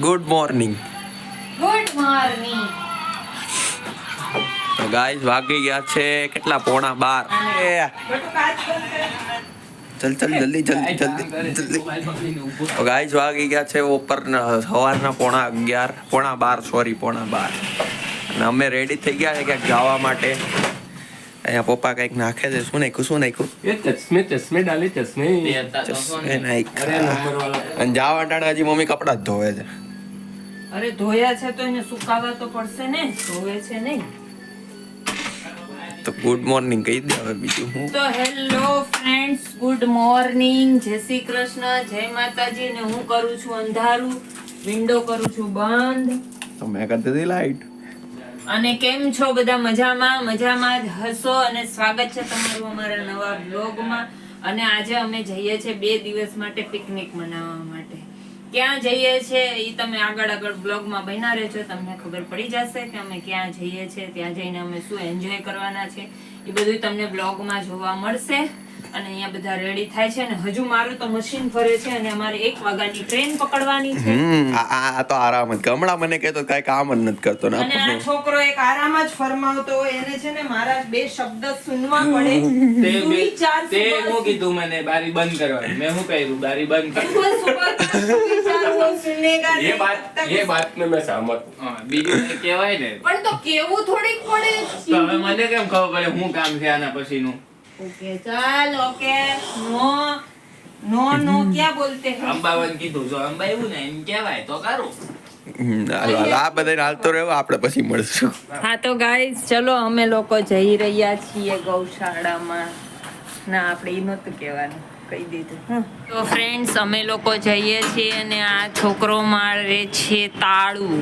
Good morning. Good morning. તો guys વાગી ગયા છે કેટલા 11:30. ચલ જલ્દી. તો ગાઈસ વાગી ગયા છે સવારના 11:30 સોરી 11:30. અને અમે રેડી થઈ ગયા છે ક્યાંક જવા માટે. અહીંયા પપ્પા કંઈક નાખે છે. શું નાખ્યું અને જવા ટાણે હજી મમ્મી કપડાં જ ધોવે છે. અરે ધોયા છે તો એને સુકાવા તો પડશે ને, ધોવે છે નહીં. તો ગુડ મોર્નિંગ કહી દે હવે બીજું હું. તો હેલો ફ્રેન્ડ્સ, ગુડ મોર્નિંગ, જય શ્રી કૃષ્ણ, જય માતાજી. ને હું કરું છું અંધારું, વિન્ડો કરું છું બંધ. તો મેં કરતી હતી લાઈટ. અને કેમ છો બધા? મજામાં જ હશો. અને સ્વાગત છે તમારું અમારા નવા બ્લોગમાં. અને આજે અમે જઈએ છીએ 2 દિવસ માટે પિકનિક મનાવવા માટે. ક્યાં જઈએ છે એ તમે આગળ બ્લોગમાં બન્યા રહેજો, તમને ખબર પડી જશે કે અમે ક્યાં જઈએ છીએ, ત્યાં જઈને અમે શું એન્જોય કરવાના છે એ બધું તમને બ્લોગમાં જોવા મળશે. અને અહીંયા બધા રેડી થાય છે. અને હજુ મારું તો મશીન ફરે છે અને અમારે 1 વાગ્યાની ટ્રેન પકડવાની છે. આ તો આરામ જ. હમણાં મને કહેતો કઈ કામ જ નથી કરતો ને. અને આ છોકરો એક આરામ જ ફરમાવતો હોય, એને છે ને મારા 2 શબ્દ સુનવા પડે. તે હું કીધું મને બારી બંધ કરવાની. મેં શું કહ્યું બારી બંધ કર. ये बात में मैं सहमत हूं. બીજું કહેવાય ને પણ તો કેવું થોડીક પડે. તો હવે મને કેમ ખબર પડે હું કામ છે આના પછીનું? ઓકે ચાલ, ઓકે. નો ક્યાં બોલતે હે? અંબાવન કીધું જો અંબા એવું ને એમ કહેવાય તો કરું. આ બધા હાલતો રહ્યો, આપણે પછી મળશું. હા તો ગાઈસ ચલો અમે લોકો જઈ રહ્યા છીએ ગૌશાળામાં. ના આપણે ઈ નહોતું કહેવાનું, કહી દીધું. તો ફ્રેન્ડ્સ અમે લોકો જઈએ છીએ અને આ છોકરો મારે છે તાળું,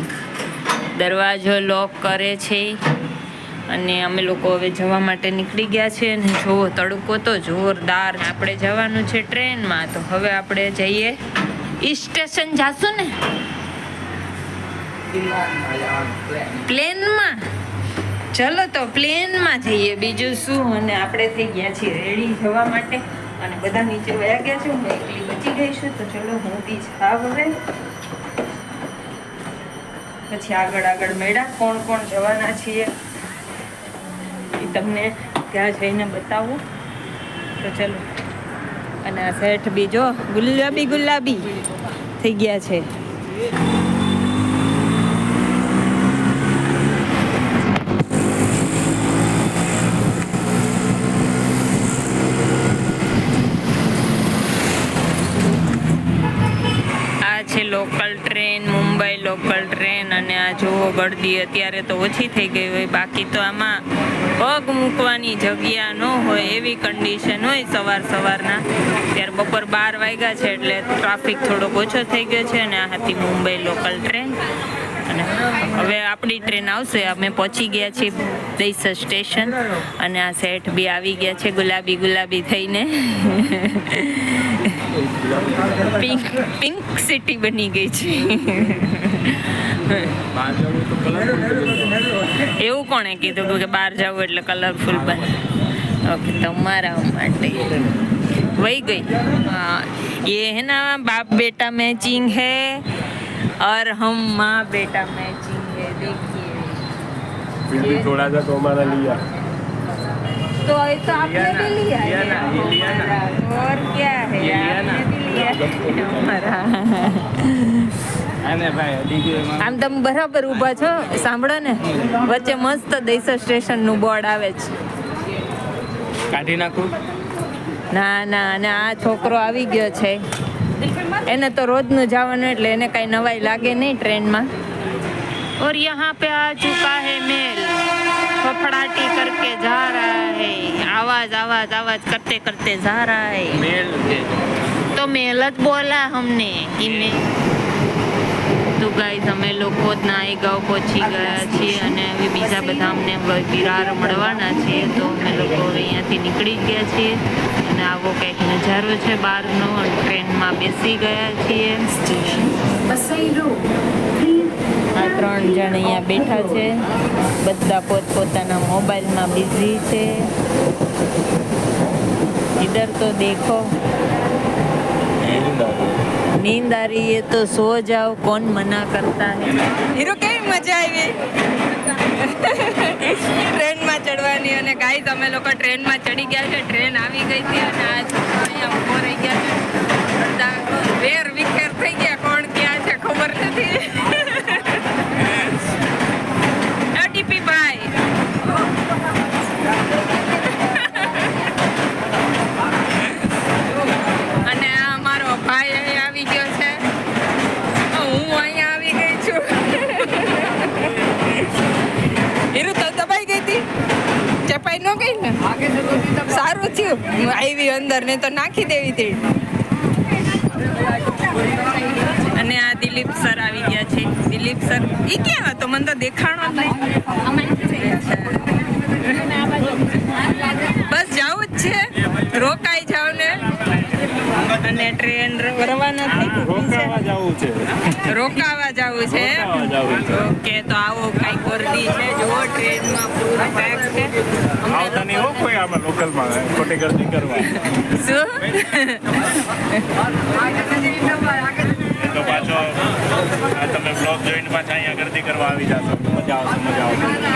દરવાજો લોક કરે છે. અને અમે લોકો હવે જવા માટે નીકળી ગયા છે. અને જોવો તડકો તો જોરદાર. આપણે જવાનું છે ટ્રેનમાં. તો હવે આપણે જઈએ સ્ટેશન. જાશું ને પ્લેનમાં? ચલો તો પ્લેનમાં જઈએ, બીજું શું. અને આપણે થઈ ગયા છીએ રેડી જવા માટે. અને બધા નીચે વયા ગયા છે, હું એકલી બચી ગઈ છું. તો ચલો હું બી જાવ હવે. પછી આગળ મેળા કોણ જવાના છીએ એ તમને ત્યાં જઈને બતાવું. તો ચલો. અને આ શેઠ બીજો ગુલાબી થઈ ગયા છે. Local train, Mumbai local train. અને આ જુઓ ગળદી અત્યારે તો ઓછી થઈ ગઈ હોય, બાકી તો આમાં પગ મૂકવાની જગ્યા ન હોય એવી કન્ડિશન હોય સવારના. ત્યારે બપોર 12 વાગ્યા છે એટલે ટ્રાફિક થોડોક ઓછો થઈ ગયો છે. અને આ હતી મુંબઈ લોકલ ટ્રેન. અને હવે આપણી ટ્રેન આવશે. અમે પહોંચી ગયા છીએ દહીસર સ્ટેશન. અને આ સેઠ બી આવી ગયા છે ગુલાબી થઈને. પિંક સિટી બની ગઈ છે. એવું કોણે કીધું કે બહાર જવું એટલે કલરફુલ બને? ઓકે, તમારા માટે वही गई. ये है ना बाप बेटा मैचिंग है और हम माँ बेटा मैचिंग है. देखिए थोड़ा सा तो हमारा लिया तो ऐसा आपने भी लिया ना, और क्या है आपने भी लिया हमारा. આમ તમે બરાબર ઊભા છો, સાંભળો ને. વચ્ચે મસ્ત દહીસર સ્ટેશન નું બોર્ડ આવે છે. કાઢી નાખું? ના. અને આ છોકરો આવી ગયો છે. એને તો રોજનું જવાનું એટલે એને કઈ નવાઈ લાગે નહીં ટ્રેનમાં. और यहाँ पे आ चुका है मेल, फफड़ाटी करके जा रहा है. आवाज करते जा रहा है. મેલ तो मेल જ બોલા हमने कि મેલ. તો ગાઈસ અમે લોકો નાઈ ગાંવ પહોંચી ગયા છીએ. અને હવે બીજા બધા અમને વિરાર મળવાના છે. તો અમે લોકો હવે અહીંયાથી નીકળી ગયા છીએ. અને આવો કંઈક નજારો છે બહારનો. ટ્રેનમાં બેસી ગયા છીએ. આ 3 જણ અહીંયા બેઠા છે. બધા પોતપોતાના મોબાઈલમાં બિઝી છે. इधर तो देखो नींद आ रही है तो सो जाओ, कौन मना करता है। હીરો કેવી મજા આવી ટ્રેનમાં ચડવાની। અને ગાઈસ અમે લોકો ટ્રેનમાં ચડી ગયા છે, ટ્રેન આવી ગઈ હતી અને આ છોકરો અહીંયા ઊભો રહી ગયા છે, બધા વેર વિખેર થઈ ગયા, કોણ ક્યાં છે ખબર નથી। ટીપી ભાઈ અને આ અમારો ભાઈ અહીંયા આવી ગયો છે, હું અહીંયા આવી ગઈ છું। હીરુ તો દબાઈ ગઈ હતી, ચપાઈ ન ગઈ ને, સારું થયું આવી અંદર, ને તો નાખી દેવી હતી। અને આ દિલીપ સર આવી ગયા છે। દિલીપ સર ઈ ક્યાં હતો, મને તો દેખાણો જ નહીં। બસ જાવું જ છે, રોકાઈ જાવ ને। અને ટ્રેન રવાના થઈ ગઈ છે, રોકાવા જવું છે। ઓકે, તો આવો કઈ ગોરદી છે, જુઓ ટ્રેનમાં પૂરું પેક છે। આવતા નહીં હો કોઈ આમાં લોકલમાં ખોટી ગર્દી કરવા શું તો પાછો તમે બ્લોગ જોઈને પાછા અહીંયા ગર્દી કરવા આવી જશો,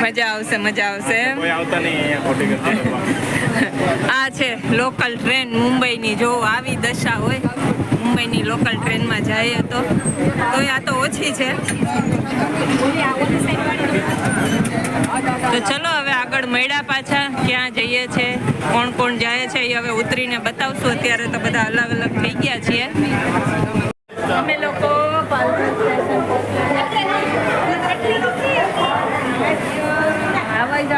મજા આવશે મજા આવશે કોઈ આવતા નહીં અહીંયા ખોટી ગર્દી કરવા। આ છે લોકલ ટ્રેન મુંબઈની, જો આવી દશા હોય મુંબઈની લોકલ ટ્રેનમાં જઈએ તો આ તો ઓછી છે। તો ચલો હવે આગળ મળ્યા પાછા, ક્યાં જઈએ છે, કોણ કોણ જાય છે એ હવે ઉતરીને બતાવશું। અત્યારે તો બધા અલગ અલગ થઈ ગયા છીએ। અમે લોકો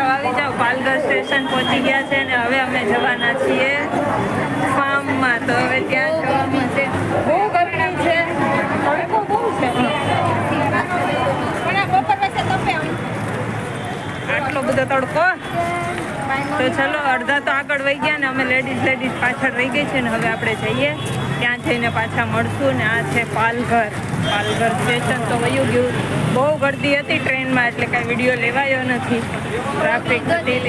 આવી જાઓ પાલઘર સ્ટેશન પહોંચી ગયા છે ને હવે અમે જવાના છીએ ફાર્મમાં। તો હવે ત્યાં જવાનું છે, બહુ ગરમી છે, તડકો બહુ છે, આટલો બધો તડકો। તો ચલો અડધા તો આગળ વહી ગયા ને અમે લેડીઝ પાછળ રહી ગઈ છે ને હવે આપણે જઈએ, ત્યાં જઈને પાછા મળશું। ને આ છે પાલઘર સ્ટેશન તો વયું ગયું, બહુ ગર્દી હતી ટ્રેનમાં એટલે કાંઈ વિડીયો લેવાયો નથી, ટ્રાફિક હતી,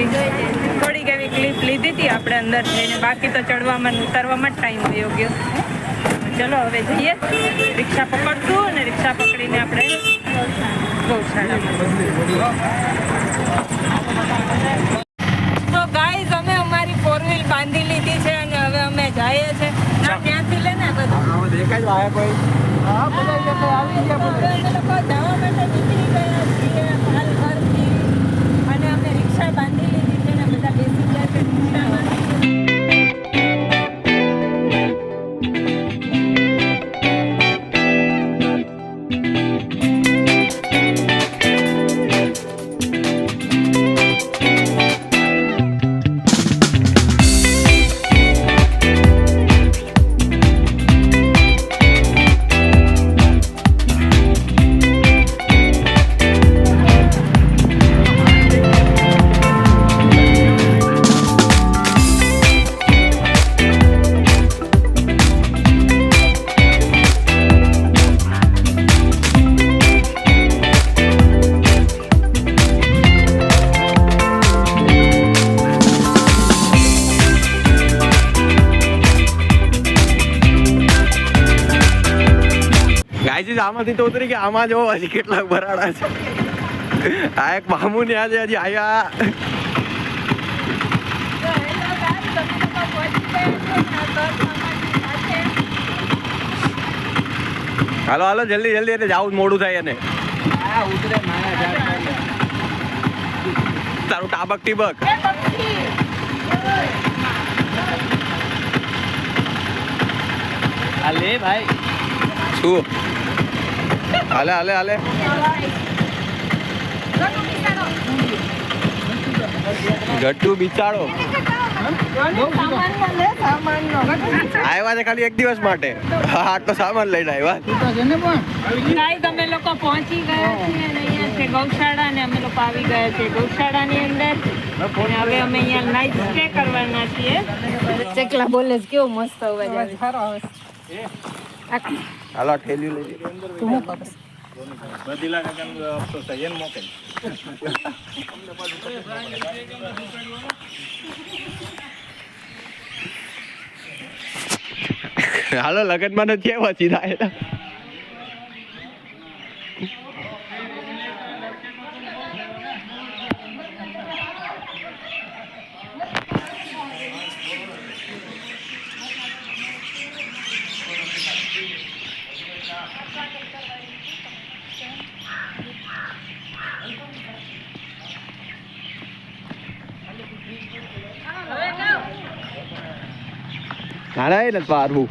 થોડીક એવી ક્લિપ લીધી હતી આપણે અંદર જઈને, બાકી તો ચડવામાં ઉતરવામાં જ ટાઈમ વયો ગયો। ચલો હવે જઈએ, રિક્ષા પકડશું અને રિક્ષા પકડીને આપણે ગૌશાળામાં। તો ગાઈઝ અમે અમારી 4 વ્હીલ બાંધી લીધી છે અને હવે અમે જઈએ છે ત્યાંથી લઈને બધું દેખાય આયા કોઈ હા બધા લોકો આવી ગયા, બધા લોકો જવા માટે નીકળી ગયા છીએ પાલઘરથી અને અમે રિક્ષા બાંધી લીધી છે ને બધા બેસી ગયા છે રિક્ષામાં। આમાંથી તો ઉતરી ગયા, આમાં જો હજી કેટલાક ભરાડા છે। આ એક મામુ ને આજે હજી આયા। હાલો હાલો જલ્દી એટલે જાવું મોડું થાય એને। તારું ટાબક ટીબક અલે ભાઈ શું હાલે ગટ્ટુ બિચારો આવ્યા છે ખાલી એક દિવસ માટે, આટલો સામાન લઈને આવ્યા। તમે લોકો પહોંચી ગયા છીએ અને અહીંયા છે ગૌશાળા ને અમે લોકો આવી ગયા છે ગૌશાળાની અંદર અને હવે અમે અહીંયા નાઈટ સ્ટે કરવાના છીએ। ચકલા બોલે છે, કેવો મસ્ત અવાજ આવે, સારો આવે છે। હાલો ઠેલી લઈ તું હું કર બદીલા કાકાનો અફસોસ થાય એને મોકલ હાલો લગનમાં નથી આવ્યા સીધા નાના નથી પારવું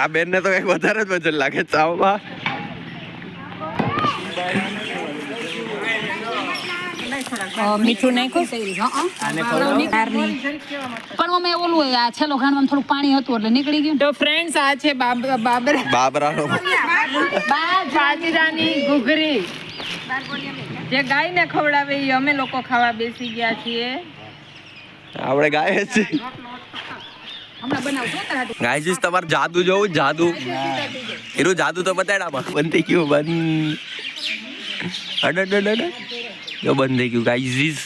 આ બેન ને તો કઈક વધારે જ વજન લાગે ચાવમાં મીઠું નાખ્યું પણ અમે ઓલું આ છેલ્લો ખાંડમાં થોડું પાણી હતું એટલે નીકળી ગયું. તો ફ્રેન્ડ્સ આ છે બાબરાનો બાજરાની ઘૂઘરી જે ગાયને ખવડાવે એ અમે લોકો ખાવા બેસી ગયા છીએ. આપણે ગાય જ છે હમણાં બનાવશું ગાય તમારે જાદુ જોવું જાદુ એનું જાદુ તો બતાડામાં બંધ થઈ ગયું બંધ જો બંધ થઈ ગયું ગાઈઝ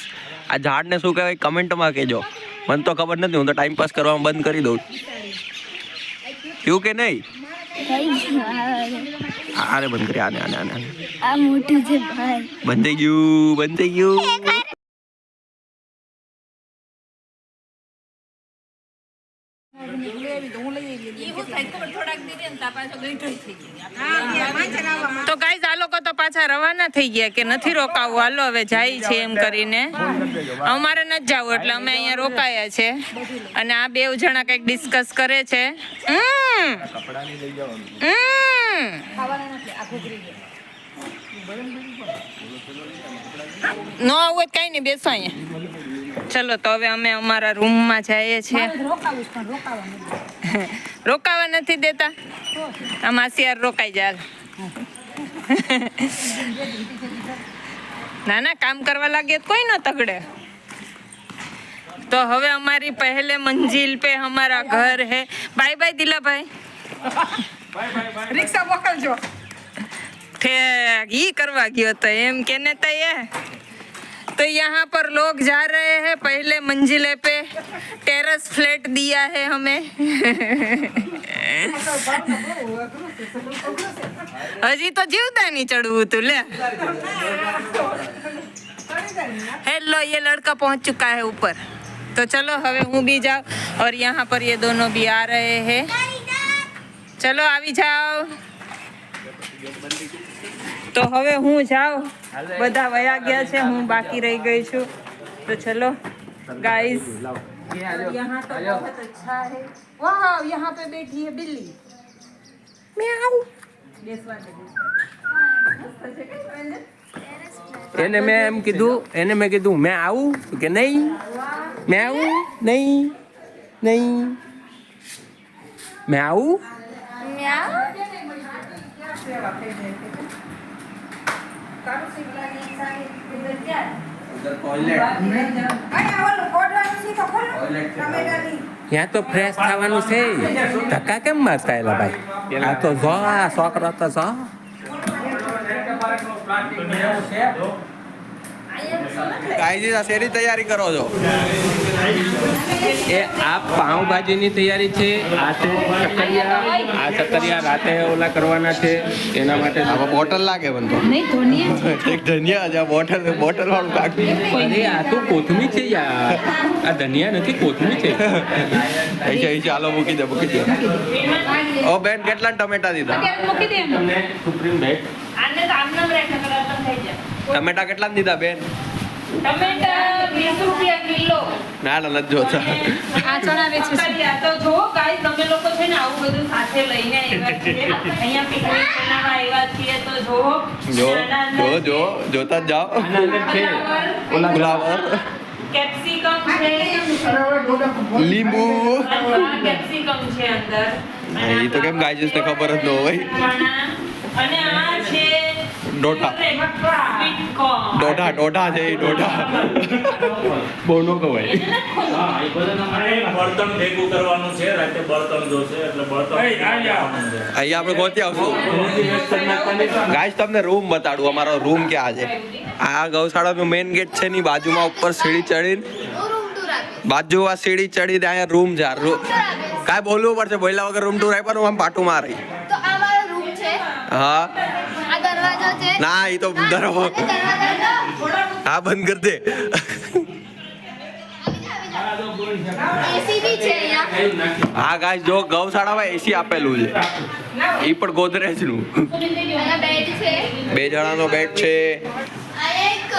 આ ઝાડને શું કહેવાય કમેન્ટમાં કહેજો મને તો ખબર નથી હું તો ટાઈમ પાસ કરવામાં બંધ કરી દઉં એવું કે નહીં આને બંધ કરી આને આને આને આ મોટું છે ભાઈ બંધ થઈ ગયું તો ગાઈઝ આ લોકો તો પાછા રવાના થઈ ગયા કે નથી રોકાવું હાલો હવે જાય છે એમ કરીને અમારે નથી જવું એટલે અમે અહીંયા રોકાયા છે અને આ બે જણા કંઈક ડિસ્કસ કરે છે. ન આવું કઈ નહીં બેસો અહીંયા. ચલો તો હવે અમે અમારા રૂમમાં જઈએ છીએ. રોકાવા નથી દેતા આ માસીયાર રોકાઈ જાય. ના ના કામ કરવા લાગે કોઈ ન તગડે. तो હવે हमारी पहले मंजिल पे हमारा घर है. बाय बाय दिला भाई. रिक्शा मोकलजो. ये करवा गयो तो एम कहने तो ये तो यहाँ पर लोग जा रहे हैं पहले मंजिले पे. टेरेस फ्लैट दिया है हमें. हजी तो जीवता नहीं चढ़ू तू ले. हेलो ये लड़का पहुंच चुका है ऊपर. तो चलो હવે હું भी जाओ और यहाँ पर ये दोनों भी आ रहे हैं. चलो આવી જાઓ. तो હવે હું જાઉં બધા વયા ગયા છે હું બાકી રહી ગઈ છું. तो चलो गाइस यहाँ तो बहुत अच्छा है. वाह यहाँ पे बैठी है बिल्ली. म्याऊ. બેસવા દે. એને મેં એમ કીધું મેં આવું કે નહીં મેં આવું નહીં મેં આવું ત્યાં તો ફ્રેશ થવાનું છે. ધક્કા કેમ મારતા એલા ભાઈ આ તો જો આ છોકરો તો જો ગાઈઝ આ શેરી તૈયારી કરો છો એ આ પાઉંભાજીની તૈયારી છે. આ છે ચકરિયા રાતે ઓલા કરવાના છે એના માટે. આમાં બોટલ લાગે મને તો નહીં ધોનીએ છે. એક ધનિયા છે બોટલ વાળું કાઢી. અરે આ તો કોથમી છે યાર આ ધનિયા નથી કોથમી છે. ચાલો મૂકી દે ઓ બેન કેટલા ટમેટા દીધા મૂકી દે એમ. તમને સુપ્રીમ ભેટ આને તો આમ નામ રાખે ખરાબ થઈ જાય. ટમેટા કેટલા દીધા બેન ટમેટા 20 રૂપિયા કિલો. ના નથી જોતા આ ચણા વેચું છું. તો જો ગાઈસ તમે લોકો છે ને આવું બધું સાથે લઈને આવ્યા છીએ અહીંયા પિકનિક બનાવવા આવ્યા છીએ. તો જો જોતા જ જાઓ ફુલાવર કેપ્સિકમ છે લીંબુ કેપ્સિકમ છે અંદર એ તો કેમ ગાઈસ ને ખબર જ ન હોય. અને આ છે ડોઢા છે એ ડોઢા બહુ ન કહેવાય. બળતણ ભેગું કરવાનું છે રાતે બળતણ જોશે એટલે બળતણ અહીંયા આપણે ગોતી આવશું. ગાઈસ તમને રૂમ બતાડું અમારો રૂમ ક્યાં છે. આ ગૌશાળાનું મેઇન ગેટ છે ની બાજુમાં ઉપર સીડી ચડીને બાજુમાં સીડી ચડીને અહીંયા રૂમ છે. કાંઈ બોલવું પડશે, બોલ્યા વગર રૂમ ટૂર આપ્યા આમ પાટું મારી. તો આ મારો રૂમ છે, હા આ દરવાજો છે. ના એ તો દરવાજો હા બંધ કરી દે. એસી બી છે અહીંયા. હા ગાઈસ જો ગૌશાળામાં એસી આપેલું છે, એ પણ ગોદરેજ નું. અહીંયા બેડ છે. 2 જણાનો બેડ છે. આ એક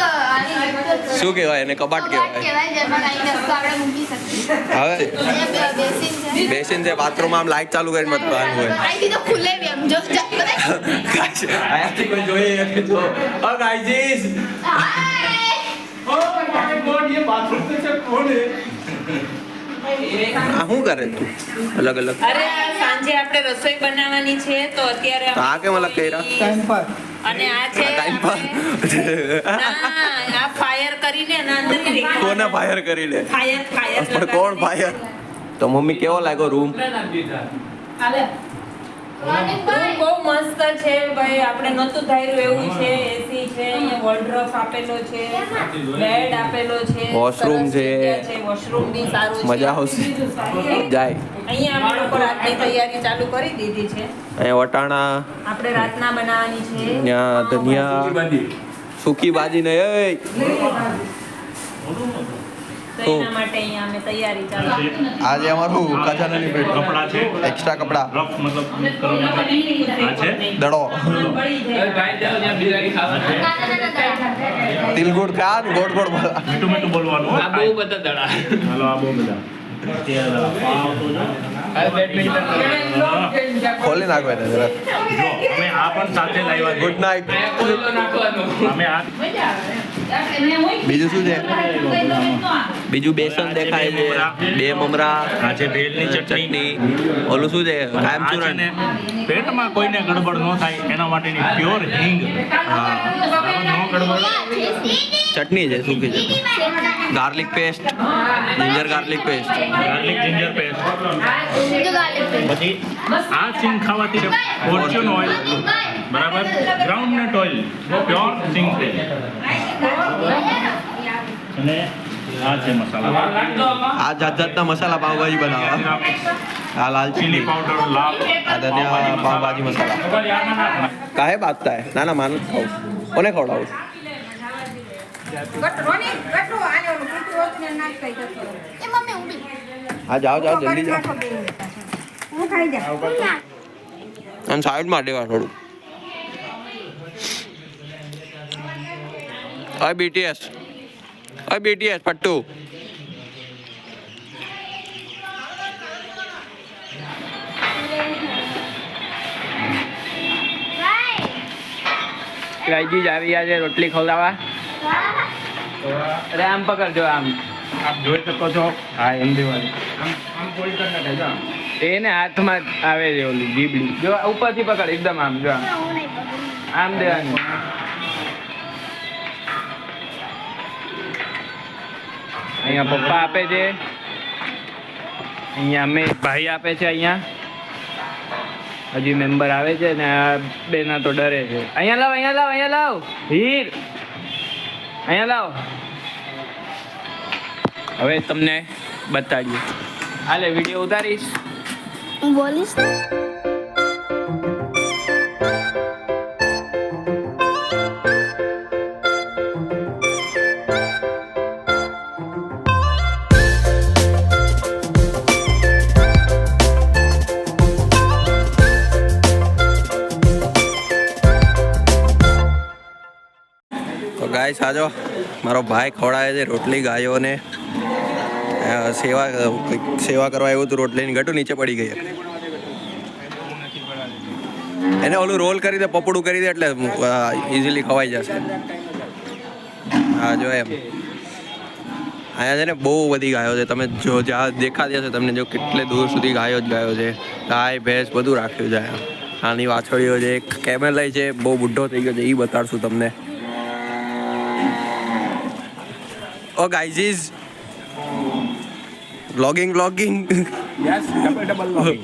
શું કહેવાય એને? કબાટ કહેવાય. કહેવાય જેમાં કાંઈ વસ્તુ આપણે મૂકી શકીએ. હવે અહીંયા બેસિન છે. બેસીન છે, બાથરૂમમાં આમ લાઈટ ચાલુ કરીને મતવાનું હોય. અહીંથી તો ખુલે બી એમ જો ગાઈસ આયાથી કોઈ જોઈએ કે જો ઓ ગાઈસ આ શું કરે તું? અલગ અલગ અરે આ સાંજે આપણે રસોઈ બનાવવાની છે તો અત્યારે તો આ કેમ અલગ કર્યા? અને આ છે ટાઈમ પર ના આ ફાયર કરીને એના અંદર કોને ફાયર કરી લે? ફાયર પણ કોણ ફાયર? તો મમ્મી કેવો લાગ્યો રૂમ? બહુ મસ્ત છે ભાઈ, આપણે નતું ધાર્યું એવું છે. એસી છે, અહીંયા વોર્ડરોબ આપેલો છે, બેડ આપેલો છે, વોશરૂમ સરસ છે. જગ્યા છે, વોશરૂમ બી સારું છે. મજા આવશે જાય. અહીંયા અમે લોકો રાતની તૈયારી ચાલુ કરી દીધી છે. અહીંયા વટાણા, આપણે રાતના બનાવવાની છે. ત્યાં ધનિયા, સૂકી ભાજી ને તો એના માટે અહીંયા અમે તૈયારી ચાલુ કરી. આજે અમારું ખજાનાની ભેટ, કપડા છે, એક્સ્ટ્રા કપડા, રફ મતલબ કરવા માટે આ છે. દડો, પડી જાય. તિલગુડ ખા ને ગોળ ગોળ બોલા. મીઠું મીઠું બોલવાનું હો. આ બહુ બધા દડા. હાલો આ બહુ બધા ખોલી નાખો એને જરા. જો અમે આ પણ સાથે લાવ્યા છે. Good night. કોયલો નાખવાનો. અમે આ બીજું શું છે? બીજું બેસન દેખાય છે, 2 મમરા, આ છે ભેલની ચટણી. ચટણી, ઓલું શું છે? કાયમ આ છે ચૂરણ. ને પેટમાં કોઈને ગડબડ ન થાય એના માટેની પ્યોર હિંગ. હા નો ગડબડ. ચટણી છે, સૂકી ચટણી, garlic paste, ginger garlic paste. Garlic ginger paste. બીજું ગાર્લિક પેસ્ટ. પછી આ સિંગ ખાવાથી ફોર્ચ્યુન ઓઇલ, બરાબર, ગ્રાઉન્ડનટ ઓઇલ, પ્યોર સિંગ તેલ. અને આ છે મસાલા, આ જાત જાતના મસાલા પાવભાજી બનાવવા. આ લાલ ચીલી ચીલી, પાવડર, લાલ આ ધનિયા પાવભાજી મસાલા. કાહે બાતતા હે? ના ના માન ખાવું. કોને ખવડાવું? એ મમ્મી ઊંડી. હા જાઓ જાઓ જલ્દી જાઓ. આમ સાઈડમાં દેવા થોડું. ઓય બીટીએસ, ઓય બીટીએસ પટ્ટુ. રાઈજી જ આવી ગયા છે રોટલી ખવડાવવા. અરે આમ પકડજો, આમ આપ જોઈ શકો છો. હા એમ દેવાની. આમ આમ ફોલ્ડ કરી નાખે જો આમ. એને હાથમાં જ આવે છે ઓલી જીબડી. જો ઉપરથી પકડ એકદમ આમ, જો આમ હું નહીં પકડું. આમ દેવાની. અહીંયા પપ્પા આપે છે, અહીંયા અમે ભાઈ આપે છે. અહીંયા હજી મેમ્બર આવે છે ને આ બેના તો ડરે છે. અહીંયા લાવ, અહીંયા લાવ, અહીંયા લાવ હીર, અહીંયા લાવ. હવે તમને બતાડીએ. હાલે વિડીયો ઉતારીશ. હું બોલીશ. તો ગાઈસ આજો મારો ભાઈ ખવડાવે છે રોટલી ગાયોને. સેવા સેવા કરવા આવ્યું હતું, રોટલીની ગટુ નીચે પડી ગઈ. એને ઓલું રોલ કરી દે, પપડું કરી દે એટલે ઇઝીલી ખવાઈ જશે. હા જો એમ અહીંયા છે ને બહુ બધી ગાયો છે. તમે જો જ્યાં દેખાતી હશે તમને, જો કેટલે દૂર સુધી ગાયો જ ગાયો છે. ગાય ભેંસ બધું રાખ્યું છે અહીંયા. આની વાછળીઓ છે, એક કેમેલ છે, બહુ બુઢ્ઢો થઈ ગયો છે, એ બતાડશું તમને. Oh guys is vlogging yes, double logging.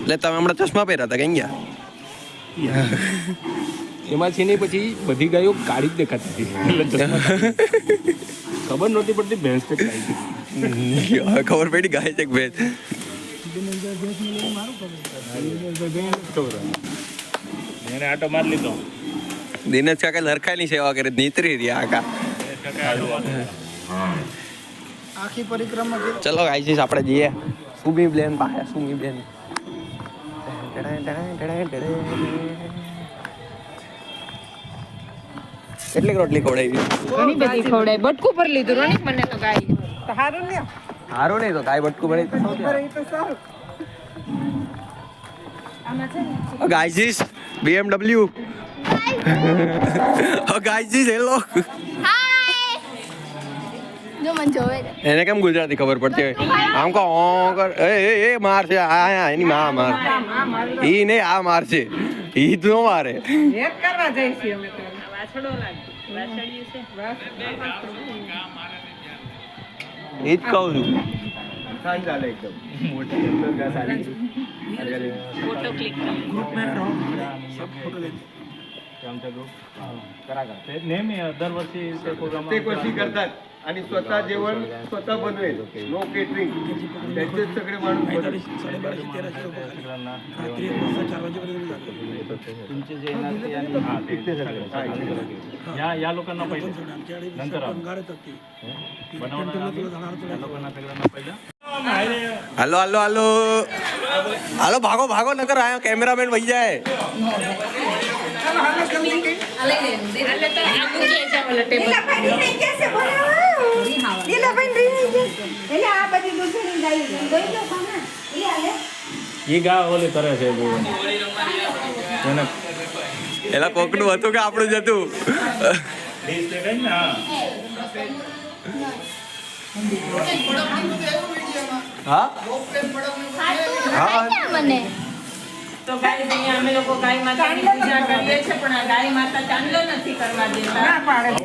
એટલે તમે હમણાં ચશ્મા પહેર્યા હતા કઈ ગયા? એમાં છે ને પછી બધી ગાયો કાળી જ દેખાતી હતી. એટલે ચશ્મા ખબર નહોતી પડતી ભેંસ તે ખાઈ ગઈ. હવે ખબર પડી ગાય છે કે ભેંસ. એને આટો મારી લીધો. દિનેશ કાકા લરખાઈની સેવા કરે નીતરી રહ્યા આખા. આખી પરિક્રમા ચલો ગાઈસ આપણે જઈએ સુમી બેન પાસે. સુમી બેન કેટલી રોટલી ખવડાવી? ઘણી બધી ખવડાય. બટકું પર લીધું રોનિક મને તો ગાય. હારું નહીં તો કાંઈ બટકું ભરી guys BMW. Guys hello. Hi જો મન જોવે છે. એને કેમ ગુજરાતી ખબર પડતી હોય? આમ કો એ માર છે આ એની માં માર. ઈ નહીં આ માર છે. ઈ તો મારે. એક કરવા જઈશું અમે તો. વાછડો લાગે. વાછડિયું છે. ઈ જ કહું છું. ફોટો ક્લિક कर नेहमी दरवर्षी ते प्रोग्राम प्रत्येक वर्षी करतात आणि स्वतः जेवण स्वतः बनवेल. No catering. त्यांचे सगळे माणूस तुमचे जे नाते आणि या लोकांना पहिले नंतर बनवणार या लोकांना सगळ्यांना पहिलं. હાલો હાલો હાલો હાલો ભાગો ભાગો નકર આયો કેમેરામેન વહી જાય. એ ગા ઓલી કરે છે એને એલા કોકનું હતું કે આપણું જ હતું? હા મને તો ગાઈસ અહીંયા અમે લોકો ગાય માતાની પૂજા કરીએ છીએ પણ આ ગાય માતા ચાંદલો નથી કરવા દેતા.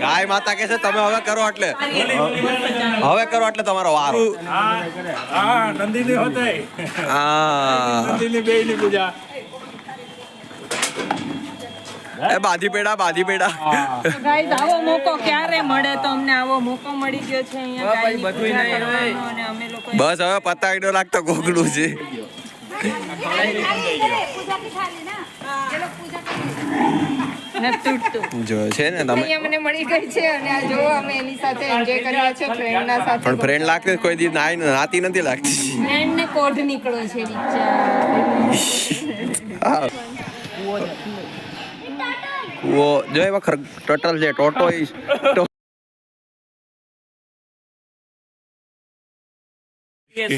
ગાય માતા કે છે તમે હવે કરો એટલે હવે કરો એટલે તમારો વારો. હા નંદીની હોતે હા નંદીની બેયની પૂજા. એ બાધી પેડા બાધી પેડા. તો ગાઈસ આવો મોકો ક્યારે મળે તો અમને આવો મોકો મળી ગયો છે અહીંયા ગાયની પૂજા કરવાનો અને અમે લોકો બસ હવે પતાવી લાગતો કોકડું છે. ને તૂટતું જો છે ને તમે અહીંયા મને મળી ગઈ છે અને આ જો અમે એની સાથે એન્જોય કર્યા છે ફ્રેન્ડના સાથે. પણ ફ્રેન્ડ લાગતી કોઈ દી નાતી નથી લાગતી. ફ્રેન્ડ ને કોઢ નીકળ્યો છે બિચારા. હા કૂવો જો એમાં ટોટલ છે ટોટો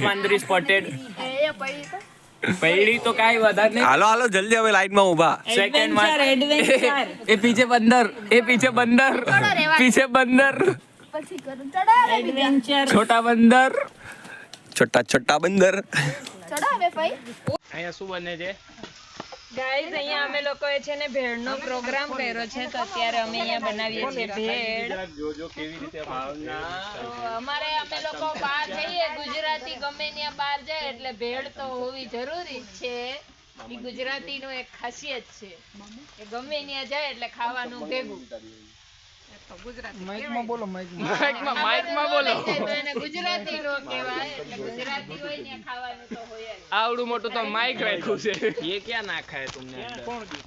વાંદરી સ્પોટેડ એ પડી તો પૈડી તો કાઈ વધારે નહીં. હાલો હાલો જલ્દી હવે લાઈનમાં ઊભા. સેકન્ડ એડવેન્ચર એ પીછે બંદર પીછે બંદર પછી કરું ચડાવે બીજા એડવેન્ચર છોટા બંદર. છોટા છોટા બંદર. ચડાવે ભાઈ અહીંયા શું બને છે? ગાઈઝ અહીંયા અમે લોકોએ છે ને ભેળનો પ્રોગ્રામ કર્યો છે તો અત્યારે અમે અહીંયા બનાવીએ છીએ ભેળ. જોજો કેવી રીતે ભાવના તો અમારે અમે લોકો બહાર જઈએ ગુજરાતી ગમે ત્યાં બહાર જાય એટલે ભેળ તો હોવી જરૂરી જ છે. એ ગુજરાતીનું એક ખાસિયત છે કે ગમે ત્યાં જાય એટલે ખાવાનું ભેગું. માઇકમાં બોલો માઇકમાં. માઇકમાં બોલો. તો એને ગુજરાતી નો કહેવાય એટલે ગુજરાતી હોય ત્યાં ખાવાનું તો હોય જ. આવડું મોટું તો માઇક રાખ્યું છે. ये क्या નાખાય तुमने અંદર?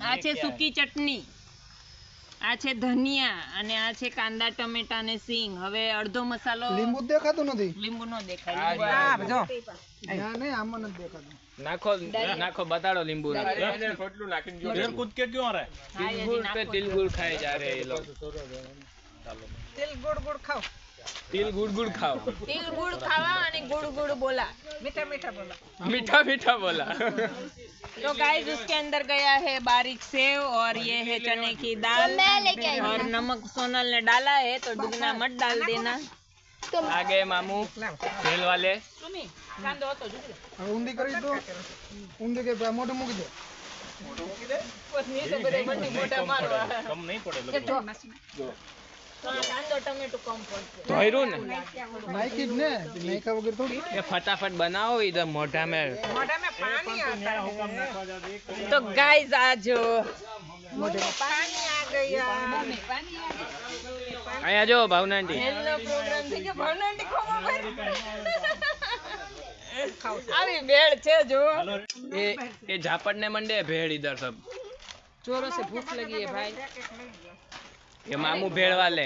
આ છે સૂકી ચટણી, આ છે ધનિયા અને આ છે કાંદા ટમેટા ને સિંગ. હવે અડધો મસાલો લીંબુ જ દેખાતું નથી. લીંબુ નો દેખાય. ના નહીં આમાં નથી દેખાતું. નાખો બતાડો લીંબુ. કેટલું નાખીને જો ઢેર કૂદ કે ક્યાં રહે હા, એ गुड़ पे तिल गुड़ खाए जा रहे ये लोग. तिल गुड़ गुड़ खाओ. તિલ ગુડ ખાવા અને ગુડ ગુડ બોલા. मीठा मीठा बोला. तो गाइस उसके अंदर गया है बारीक सेव और ये है चने की दाल मैं लेके आई और नमक सोनल ने डाला है तो दुगना मत डाल देना. आ गए मामू तेल वाले. હવે ઊંધી કરી તો ઊંધી કે મોઢું મૂકી દે. કમ નહીં પડે કાંદો ટમેટું કમ પડશે. धोयरू ने નાખી જ ને નાખ્યા વગર થોડી. ये फटाफट बनाओ इधर मोटा में. तो गाइस आज पानी आ गया. અહીંયા જો ભાવના આંટી. હેલો પ્રોગ્રામ થી કે ભાવના આંટી ખબર આવી ભેળ છે જો ये झापड़ ने मंडे भेड़ इधर सब जोरों से भूख लगी है भाई ये मामू भेड़ वाले